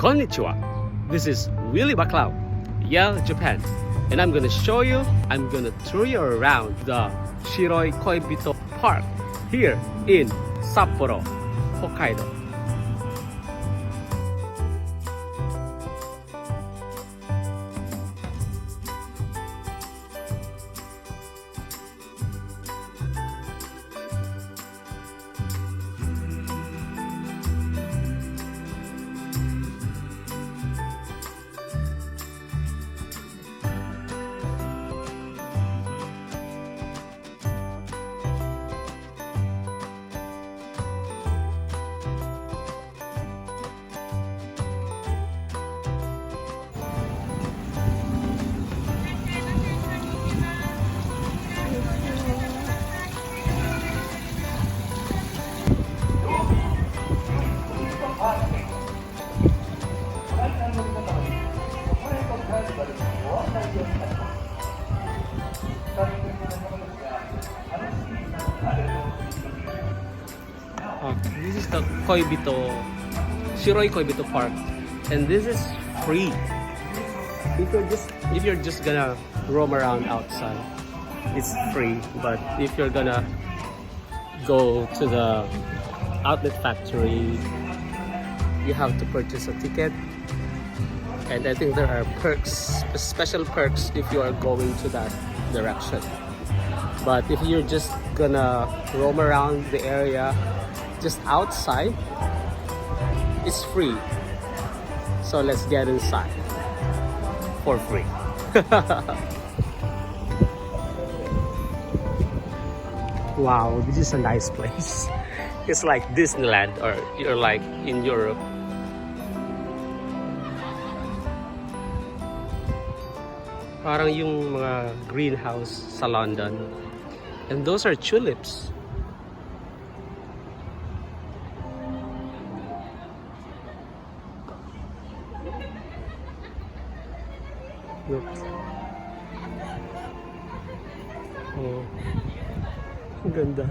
Konnichiwa. This is Willy Baklao, Yale, Japan. And I'm gonna show you, I'm gonna tour you around the Shiroi Koibito Park here in Sapporo, Hokkaido. This is the Shiroi Koibito Park, and this is free. If you're just gonna roam around outside, it's free. But if you're gonna go to the outlet factory, you have to purchase a ticket. And I think there are perks, special perks if you are going to that direction. But if you're just gonna roam around the area, just outside, it's free. So let's get inside for free. Wow, this is a nice place. It's like Disneyland, or you're like in Europe. Parang yung mga greenhouse sa London. And those are tulips. Look. Oh. Ang ganda.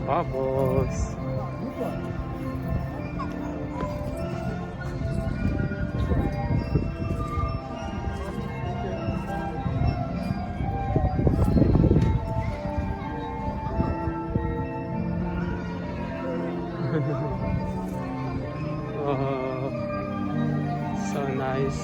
Bubbles. Oh, so nice.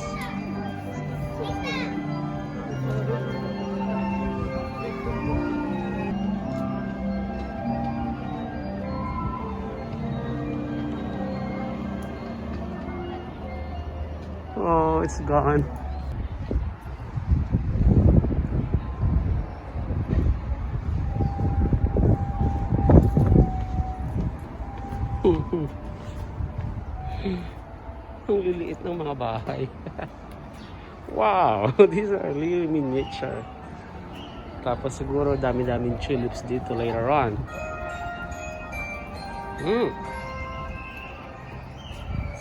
Oh, it's gone. Ang liliit ng mga bahay. Wow, these are really miniature. Tapos siguro dami-daming tulips dito later on.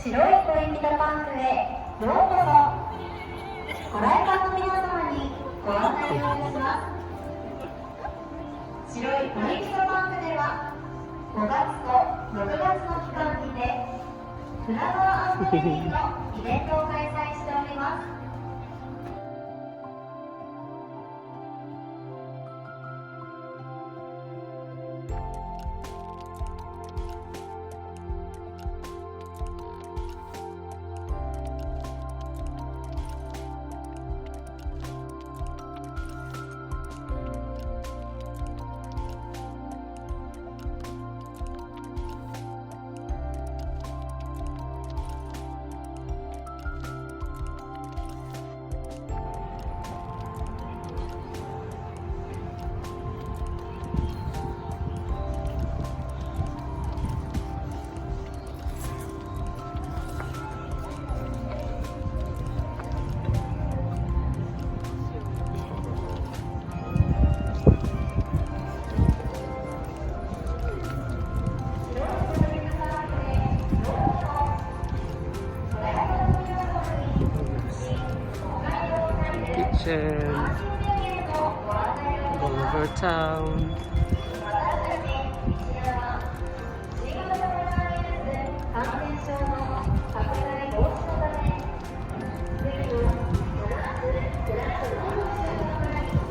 Shiroi Koibito Park へようこそ。ご来館の皆様にご案内をいたします。白いKoibitoパークでは5月と6月の期間にてフラワー&メリーのイベントを開催しております。Kitchen, Bolivar Town. 感染症の拡大防止のため、次の必ずクラスの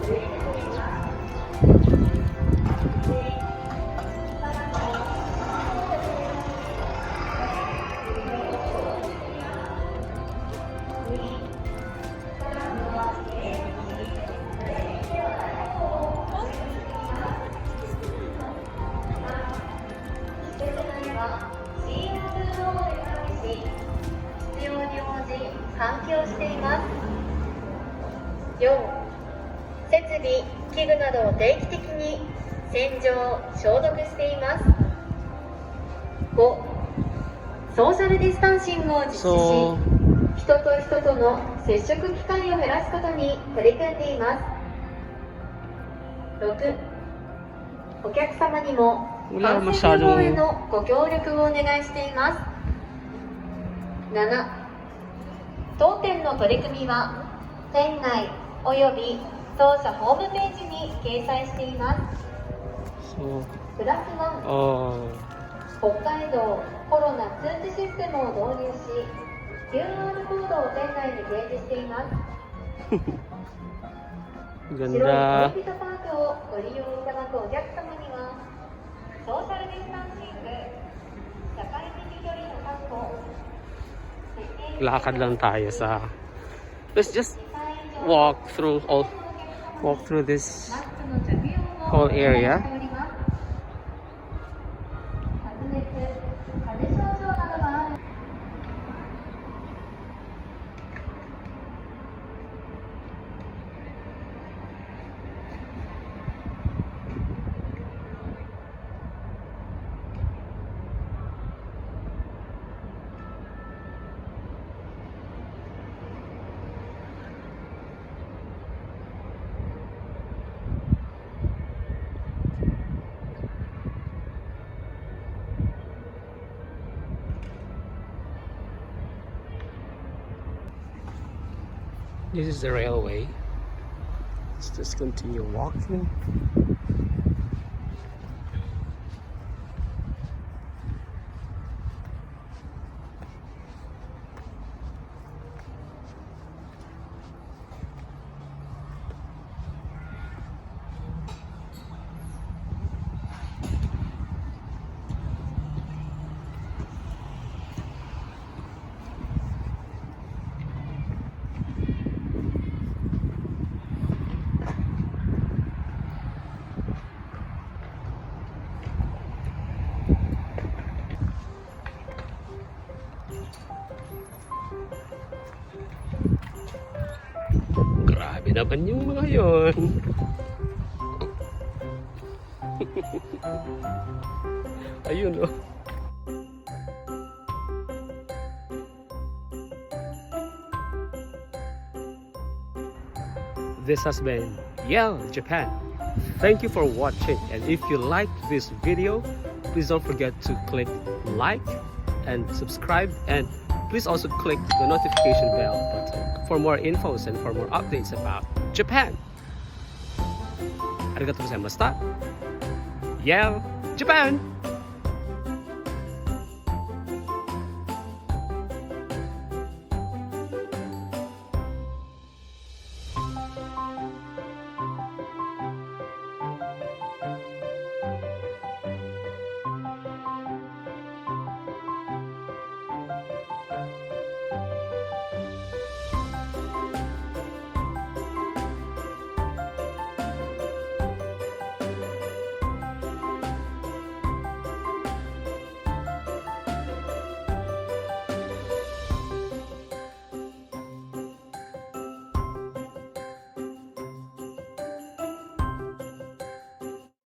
続いています。換気をしています。4、設備・器具などを定期的に洗浄・消毒しています。5、ソーシャルディスタンシングを実施し、人と人との接触機会を減らすことに取り組んでいます。6、お客様にも感染予防へのご協力をお願いしています。7、当店の取り組みは店内および当社ホームページに掲載しています。プラス1、北海道コロナ通知システムを導入し、QR コードを店内に掲示しています。白い恋人パークをご利用いただくお客様には、ソーシャルディスタンシング、社会的距離の確保、Lakad lang tayo sa. Let's just walk through this whole area. This is the railway. Let's just continue walking. Grabe naman yung mga yon. Ayun oh. This has been Japan. Thank you for watching, and if you liked this video, please don't forget to click like and subscribe, and please also click the notification bell button for more infos and for more updates about Japan. Arigatou gozaimashita. Japan!